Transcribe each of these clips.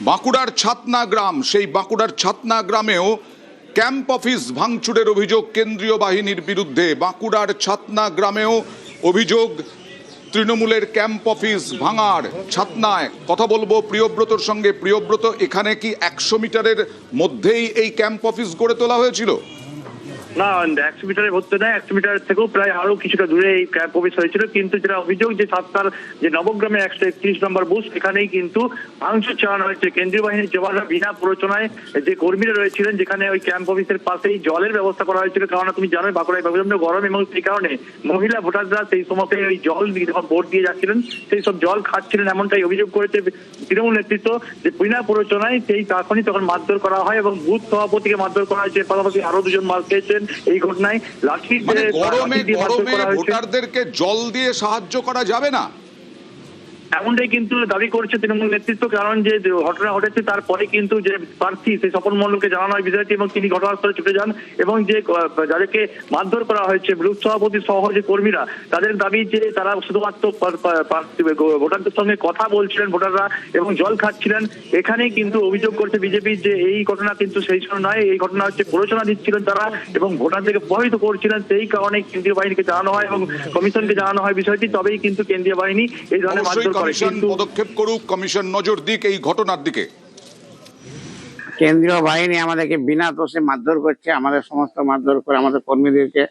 বাঁকুড়ার ছাতনা গ্রাম, সেই বাঁকুড়ার ছাতনা গ্রামেও ক্যাম্প অফিস ভাঙচুরের অভিযোগ কেন্দ্রীয় বাহিনীর বিরুদ্ধে। বাঁকুড়ার ছাতনা গ্রামেও অভিযোগ তৃণমূলের ক্যাম্প অফিস ভাঙার। ছাতনায় কথা বলবো প্রিয়ব্রতর সঙ্গে। প্রিয়ব্রত, এখানে কি 100 মিটারের মধ্যেই এই ক্যাম্প অফিস গড়ে তোলা হয়েছিল? না, 100 মিটারের মধ্যে নয়, 100 মিটার থেকেও প্রায় আরো কিছুটা দূরে এই ক্যাম্প অফিস হয়েছিল। কিন্তু যেটা অভিযোগ যে সাতটার যে নবগ্রামে 131 নম্বর বুথ, সেখানেই কিন্তু ভাঙচুর চালানো হয়েছে। কেন্দ্রীয় বাহিনীর জওয়ানরা বিনা প্ররোচনায় যে কর্মীরা রয়েছিলেন, যেখানে ওই ক্যাম্প অফিসের পাশেই জলের ব্যবস্থা করা হয়েছিল। কারণ তুমি জানোই বাঁকুড়ায় প্রচন্ড গরম, এবং সেই কারণে মহিলা ভোটাররা সেই সময়তে ওই জল যখন ভোট দিয়ে যাচ্ছিলেন সেই সব জল খাচ্ছিলেন, এমনটাই অভিযোগ করেছে তৃণমূল নেতৃত্ব। যে বিনা প্ররোচনায় সেই তখন মারধর করা হয় এবং বুথ সভাপতিকে মারধর করা হয়েছে। পাশাপাশি আরো দুজন মার খেয়েছেন এই ঘটনায়। লাঠি গরমে ভোটারদেরকে জল দিয়ে সাহায্য করা যাবে না, এমনটাই কিন্তু দাবি করছে তৃণমূল নেতৃত্ব। কারণ যে ঘটনা ঘটেছে তারপরে কিন্তু যে প্রার্থী সেই স্বপন মণ্ডলকে জানানো হয় বিষয়টি, এবং তিনি ঘটনাস্থলে ছুটে যান। এবং যে যাদেরকে মারধর করা হয়েছে বুথ সভাপতি সহ যে কর্মীরা, তাদের দাবি যে তারা শুধুমাত্র ভোটারদের সঙ্গে কথা বলছিলেন ভোটাররা এবং জল খাচ্ছিলেন। এখানেই কিন্তু অভিযোগ করছে বিজেপি যে এই ঘটনা কিন্তু সেই সময় নয়, এই ঘটনা হচ্ছে প্ররোচনা দিচ্ছিলেন তারা এবং ভোটারদেরকে প্রভাবিত করছিলেন। সেই কারণে কেন্দ্রীয় বাহিনীকে জানানো হয় এবং কমিশনকে জানানো হয় বিষয়টি। তবেই কিন্তু কেন্দ্রীয় বাহিনী এই ধরনের মারধর কমিশন পদক্ষেপ করুক, কমিশন নজর দিক এই ঘটনার দিকে। কেন্দ্রীয় বাহিনী আমাদেরকে বিনা দোষে মারধর করছে, আমাদের সমস্ত মারধর করে আমাদের কর্মীদেরকে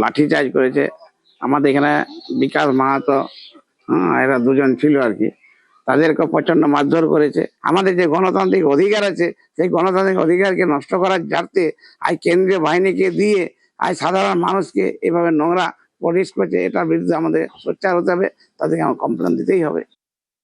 লাঠিচার্জ করেছে। আমাদের এখানে বিকাশ মাহাতো, এরা দুজন ছিল আর কি, তাদেরকে প্রচন্ড মারধর করেছে। আমাদের যে গণতান্ত্রিক অধিকার আছে সেই গণতান্ত্রিক অধিকারকে নষ্ট করার স্বার্থে আজ কেন্দ্রীয় বাহিনীকে দিয়ে আজ সাধারণ মানুষকে এভাবে নোংরা পরিবেশ করছে। এটার বিরুদ্ধে আমাদের সোচ্চার হতে হবে, তাদেরকে আমার কমপ্লেন দিতেই হবে।